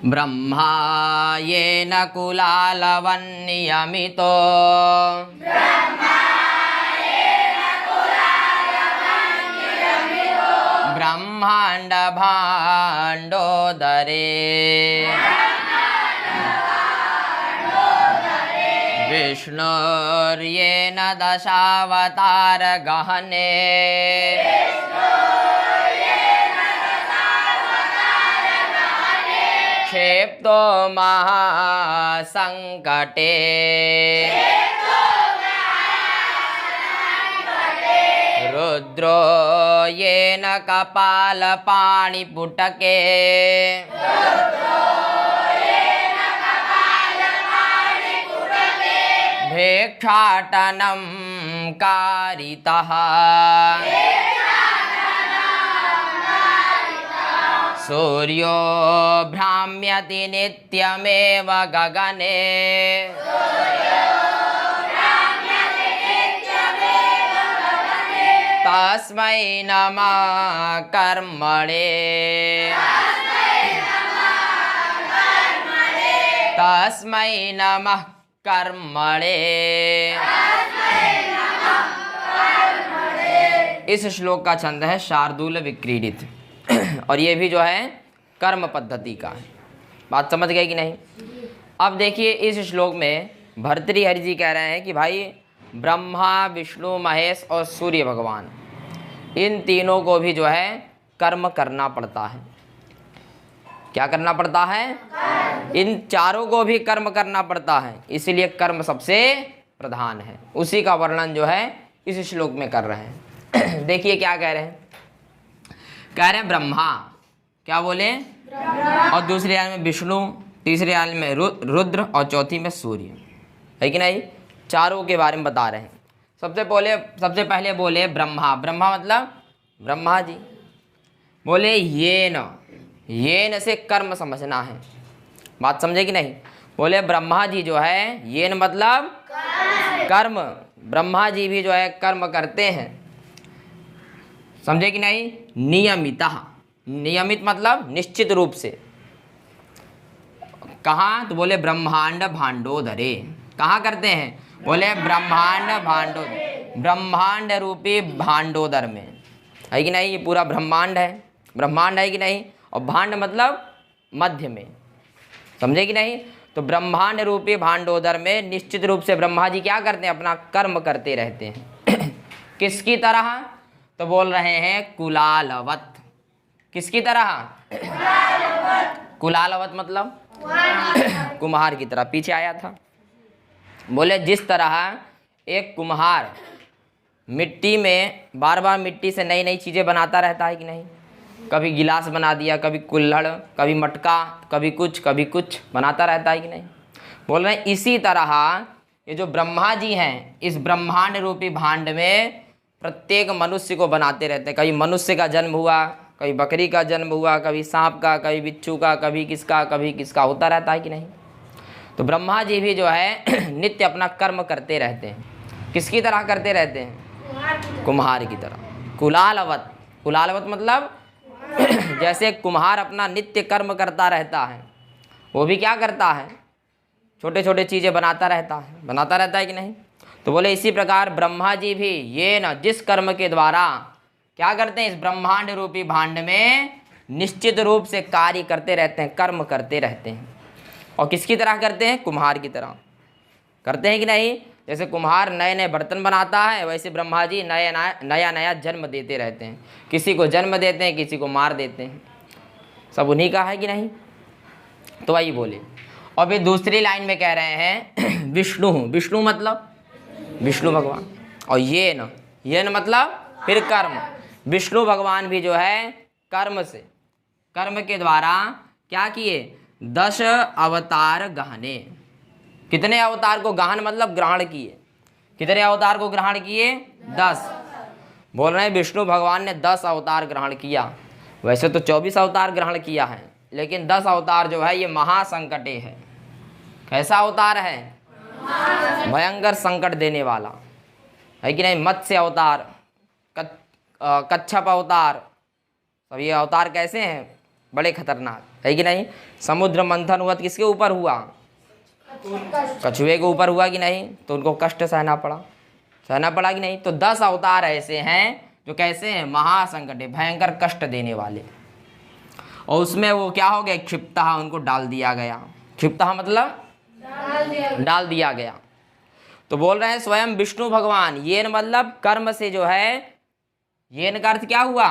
ब्रह्मा येन कुलालवन्नियमितो ब्रह्मांड भाण्डोदरे विष्णुर्येन दशावतार गहने क्षेप्तो महासंकटे रुद्रो येन कपालपाणिपुटके भेक्षाटनं कारितः सूर्यो भ्राम्यति नित्यमेव गगने तस्मै नमः कर्मणे तस्मै नमः कर्मणे। इस श्लोक का छंद है शार्दूल विक्रीडित और ये भी जो है कर्म पद्धति का है। बात समझ गए कि नहीं? अब देखिए इस श्लोक में भर्तृहरि जी कह रहे हैं कि भाई ब्रह्मा विष्णु महेश और सूर्य भगवान इन तीनों को भी जो है कर्म करना पड़ता है। क्या करना पड़ता है? इन चारों को भी कर्म करना पड़ता है, इसीलिए कर्म सबसे प्रधान है। उसी का वर्णन जो है इस श्लोक में कर रहे हैं। देखिए क्या कह रहे हैं। कह रहे हैं ब्रह्मा, क्या बोले? और दूसरे आयल में विष्णु, तीसरे आयल में रुद्र और चौथी में सूर्य, है कि नहीं? चारों के बारे में बता रहे हैं। सबसे पहले बोले ब्रह्मा। ब्रह्मा मतलब ब्रह्मा जी। बोले येन से कर्म समझना है। बात समझे कि नहीं? बोले ब्रह्मा जी जो है येन मतलब कर्म, ब्रह्मा जी भी जो है कर्म करते हैं। समझे कि नहीं? नियमितः, नियमित मतलब निश्चित रूप से। कहाँ? तो बोले ब्रह्मांड भांडोदरे। कहाँ करते हैं? बोले ब्रह्मांड भांडोदर, ब्रह्मांड रूपी भांडोदर में, है कि नहीं? ये पूरा ब्रह्मांड है, ब्रह्मांड है कि नहीं? और भांड मतलब मध्य में, समझे कि नहीं? तो ब्रह्मांड रूपी भांडोदर में निश्चित रूप से ब्रह्मा जी क्या करते हैं? अपना कर्म करते रहते हैं। किसकी तरह? तो बोल रहे हैं कुलालवत। किसकी तरह? कुलालवत मतलब कुम्हार की तरह। पीछे आया था। बोले जिस तरह एक कुम्हार मिट्टी में बार बार मिट्टी से नई नई चीज़ें बनाता रहता है कि नहीं? कभी गिलास बना दिया, कभी कुल्हड़, कभी मटका, कभी कुछ बनाता रहता है कि नहीं? बोल रहे हैं इसी तरह ये जो ब्रह्मा जी हैं इस ब्रह्मांड रूपी भांड में प्रत्येक मनुष्य को बनाते रहते हैं। कभी मनुष्य का जन्म हुआ, कभी बकरी का जन्म हुआ, कभी सांप का, कभी बिच्छू का, कभी किसका होता रहता है कि नहीं? तो ब्रह्मा जी भी जो है नित्य अपना कर्म करते रहते हैं। किसकी तरह करते रहते हैं? कुम्हार की तरह। कुलालवत, कुलालवत मतलब जैसे कुम्हार अपना नित्य कर्म करता रहता है, वो भी क्या करता है? छोटे छोटे चीज़ें बनाता रहता है कि नहीं? तो बोले इसी प्रकार ब्रह्मा जी भी ये न जिस कर्म के द्वारा क्या करते हैं? इस ब्रह्मांड रूपी भांड में निश्चित रूप से कार्य करते रहते हैं, कर्म करते रहते हैं। और किसकी तरह करते हैं? कुम्हार की तरह करते हैं कि नहीं? जैसे कुम्हार नए नए बर्तन बनाता है, वैसे ब्रह्मा जी नया जन्म देते रहते हैं। किसी को जन्म देते हैं, किसी को मार देते हैं, सब उन्हीं का है कि नहीं? तो वही बोले। और फिर दूसरी लाइन में कह रहे हैं विष्णु। विष्णु मतलब विष्णु भगवान। और येन मतलब फिर कर्म। विष्णु भगवान भी जो है कर्म से, कर्म के द्वारा क्या किए? 10 अवतार गहने। कितने अवतार को गहन मतलब ग्रहण किए? कितने अवतार को ग्रहण किए? 10। बोल रहे हैं विष्णु भगवान ने 10 अवतार ग्रहण किया। वैसे तो 24 अवतार ग्रहण किया है, लेकिन 10 अवतार जो है ये महासंकटे है। कैसा अवतार है? भयंकर संकट देने वाला, है कि नहीं? मत्स्य अवतार, कच्छप अवतार, सब ये अवतार कैसे हैं? बड़े खतरनाक, है कि नहीं। समुद्र मंथन हुआ तो किसके ऊपर हुआ, कछुए के ऊपर हुआ कि नहीं, तो उनको कष्ट सहना पड़ा कि नहीं। तो 10 अवतार ऐसे हैं जो कैसे हैं, महासंकट, भयंकर कष्ट देने वाले। और उसमें वो क्या हो गए, क्षिप्तः, उनको डाल दिया गया। क्षिप्तः मतलब डाल दिया गया। तो बोल रहे हैं स्वयं विष्णु भगवान, ये मतलब कर्म से जो है, ये का अर्थ क्या हुआ,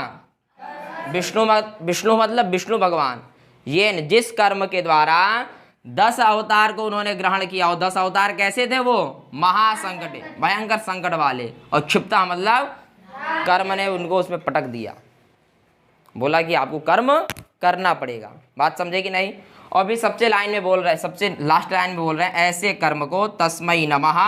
विष्णु मतलब विष्णु भगवान। ये जिस कर्म के द्वारा 10 अवतार को उन्होंने ग्रहण किया, और 10 अवतार कैसे थे, वो महासंकट, भयंकर संकट वाले। और क्षिप्ता मतलब कर्म ने उनको उसमें पटक दिया, बोला कि आपको कर्म करना पड़ेगा। बात समझे कि नहीं। और भी सबसे लाइन में बोल रहे हैं, सबसे लास्ट लाइन में बोल रहे हैं, ऐसे कर्म को तस्मै नमः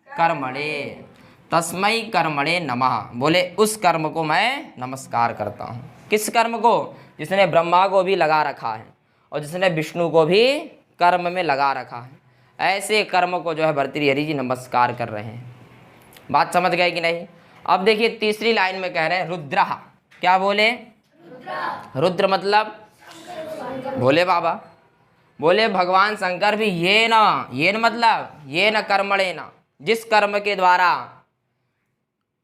कर्मणे, तस्मै कर्मणे नमः, बोले उस कर्म को मैं नमस्कार करता हूँ। किस कर्म को, जिसने ब्रह्मा को भी लगा रखा है और जिसने विष्णु को भी कर्म में लगा रखा है, ऐसे कर्म को जो है भर्तृहरि जी नमस्कार कर रहे हैं। बात समझ गए कि नहीं। अब देखिए तीसरी लाइन में कह रहे हैं रुद्रः, क्या बोले, रुद्र मतलब भोले बाबा। बोले भगवान शंकर भी ये न मतलब ये न कर्मणे न, जिस कर्म के द्वारा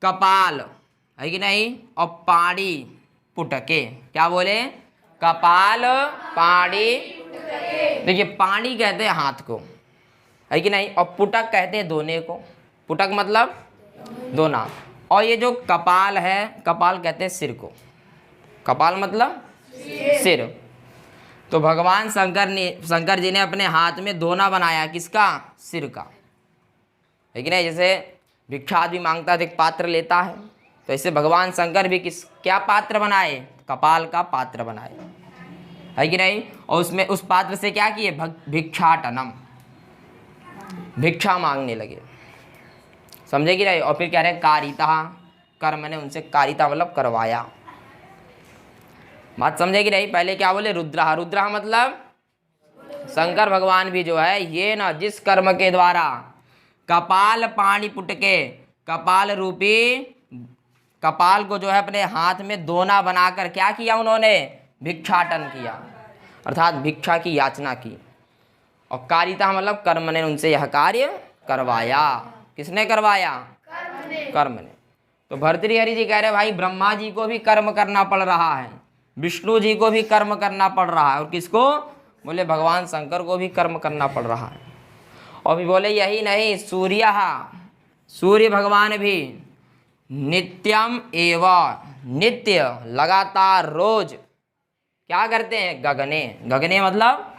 कपाल, है कि नहीं, और पाणी पुटके, क्या बोले, कपाल पाणी, देखिए पाणी कहते हैं हाथ को, है कि नहीं, और पुटक कहते हैं दोने को। पुटक मतलब दोना। और ये जो कपाल है, कपाल कहते हैं सिर को, कपाल मतलब सिर। तो भगवान शंकर जी ने अपने हाथ में दोना बनाया, किसका, सिर का, है कि नहीं। जैसे भिक्षा आदमी मांगता है तो एक पात्र लेता है, तो ऐसे भगवान शंकर भी क्या पात्र बनाए, कपाल का पात्र बनाए, है कि नहीं। और उसमें उस पात्र से क्या किए, भिक्षाटनम, भिक्षा मांगने लगे, समझे कि नहीं। और फिर कह रहे हैं कारिता, कर्म ने उनसे कारिता मतलब करवाया। बात समझे कि नहीं। पहले क्या बोले, रुद्रः, रुद्रः मतलब शंकर भगवान भी जो है, ये ना जिस कर्म के द्वारा कपाल पाणी पुटके, कपाल रूपी कपाल को जो है अपने हाथ में दोना बनाकर क्या किया उन्होंने, भिक्षाटन किया, अर्थात भिक्षा की याचना की। और कारिता मतलब कर्म ने उनसे यह कार्य करवाया। किसने करवाया, कर्म ने। तो भर्तृहरि जी कह रहे भाई ब्रह्मा जी को भी कर्म करना पड़ रहा है, विष्णु जी को भी कर्म करना पड़ रहा है, और किसको, बोले भगवान शंकर को भी कर्म करना पड़ रहा है। और भी बोले यही नहीं, सूर्य भगवान भी नित्यम एवं, नित्य लगातार रोज क्या करते हैं, गगने मतलब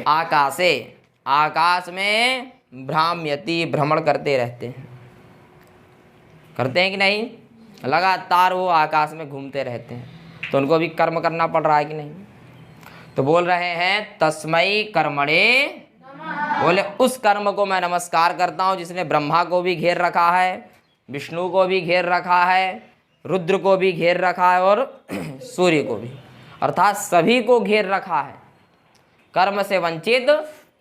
आकाशे, आकाश में भ्राम्यति, भ्रमण करते रहते हैं, करते हैं कि नहीं, लगातार वो आकाश में घूमते रहते हैं। तो उनको भी कर्म करना पड़ रहा है कि नहीं। तो बोल रहे हैं तस्मै कर्मणे, बोले उस कर्म को मैं नमस्कार करता हूँ जिसने ब्रह्मा को भी घेर रखा है, विष्णु को भी घेर रखा है, रुद्र को भी घेर रखा है, और सूर्य को भी, अर्थात सभी को घेर रखा है। कर्म से वंचित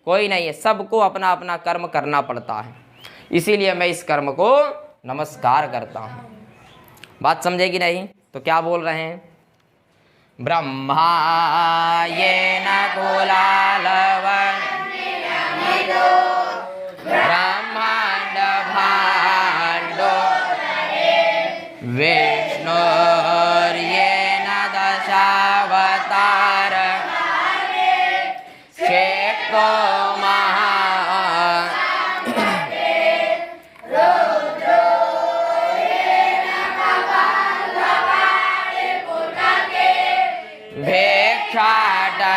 कोई नहीं है, सबको अपना अपना कर्म करना पड़ता है, इसीलिए मैं इस कर्म को नमस्कार करता हूँ। बात समझे कि नहीं। तो क्या बोल रहे हैं, ब्रह्मा येन कुलालवन् ब्रह्मांड भाण्डो विष्णुर्येन दशावतार क्षेत्रो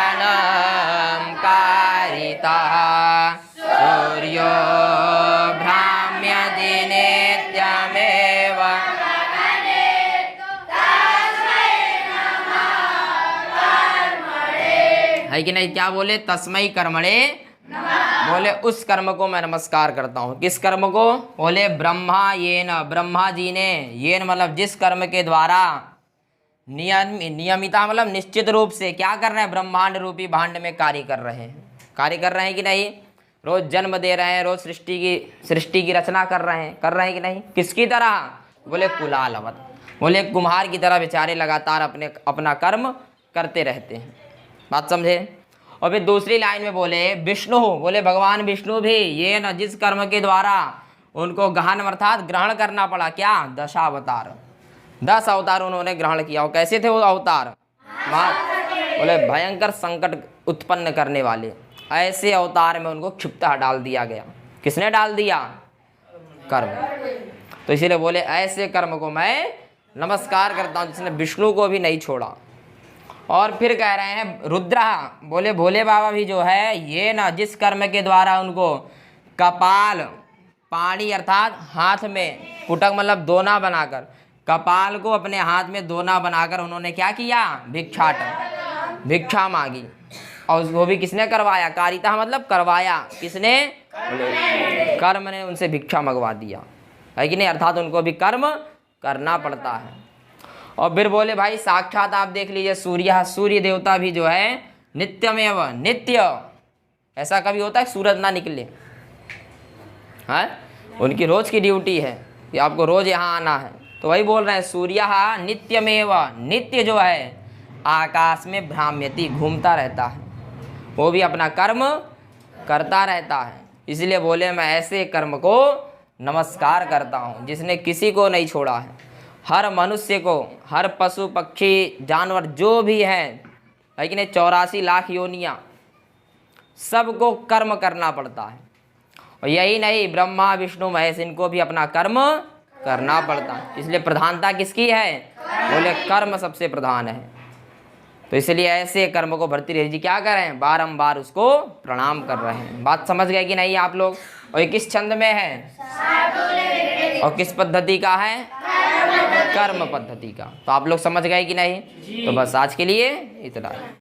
भिक्षाटनं कारितः सूर्यो भ्राम्यति नित्यमेव। है कि नहीं। क्या बोले, तस्मै कर्मणे, बोले उस कर्म को मैं नमस्कार करता हूँ। किस कर्म को, बोले ब्रह्मा येन, ब्रह्मा जी ने, येन मतलब जिस कर्म के द्वारा, नियमिता मतलब निश्चित रूप से क्या कर रहे हैं, ब्रह्मांड रूपी भांड में कार्य कर रहे हैं, कि नहीं। रोज जन्म दे रहे हैं, रोज सृष्टि की रचना कर रहे हैं कि नहीं। किसकी तरह, बोले कुलालवत, बोले कुम्हार की तरह बेचारे लगातार अपना कर्म करते रहते हैं। बात समझे। और फिर दूसरी लाइन में बोले विष्णु, बोले भगवान विष्णु भी ये न जिस कर्म के द्वारा उनको गहन अर्थात ग्रहण करना पड़ा, क्या 10 अवतार, 10 अवतार उन्होंने ग्रहण किया। और कैसे थे वो अवतार, बोले भयंकर संकट उत्पन्न करने वाले, ऐसे अवतार में उनको क्षिप्तः डाल दिया गया। किसने डाल दिया, कर्म। तो इसीलिए बोले ऐसे कर्म को मैं नमस्कार करता हूँ जिसने विष्णु को भी नहीं छोड़ा। और फिर कह रहे हैं रुद्र, बोले भोले बाबा भी जो है ये ना जिस कर्म के द्वारा उनको कपाल पानी अर्थात हाथ में पुटक मतलब दोना बनाकर, कपाल को अपने हाथ में दोना बनाकर उन्होंने क्या किया, भिक्षाटन, भिक्षा मांगी। और वो भी किसने करवाया, कारिता मतलब करवाया, किसने, कर्म ने उनसे भिक्षा मंगवा दिया, है कि नहीं। अर्थात उनको भी कर्म करना पड़ता है। और फिर बोले भाई साक्षात आप देख लीजिए सूर्य, सूर्य देवता भी जो है नित्यमेव, नित्य, ऐसा कभी होता है सूरज ना निकले, है उनकी रोज की ड्यूटी है कि आपको रोज यहाँ आना है। तो वही बोल रहे हैं सूर्य नित्यमेव, नित्य जो है आकाश में भ्राम्यति घूमता रहता है, वो भी अपना कर्म करता रहता है। इसलिए बोले मैं ऐसे कर्म को नमस्कार करता हूँ जिसने किसी को नहीं छोड़ा है। हर मनुष्य को, हर पशु पक्षी जानवर जो भी है कि नहीं, 84 लाख योनियाँ, सबको कर्म करना पड़ता है। और यही नहीं ब्रह्मा विष्णु महेश इनको भी अपना कर्म करना पड़ता है। इसलिए प्रधानता किसकी है, बोले कर्म सबसे प्रधान है। तो इसलिए ऐसे कर्म को भर्तृहरि जी क्या कर रहे हैं, बारंबार उसको प्रणाम कर रहे हैं। बात समझ गए कि नहीं आप लोग। और ये किस छंद में है और किस पद्धति का है, कर्म पद्धति का। तो आप लोग समझ गए कि नहीं। तो बस आज के लिए इतना है।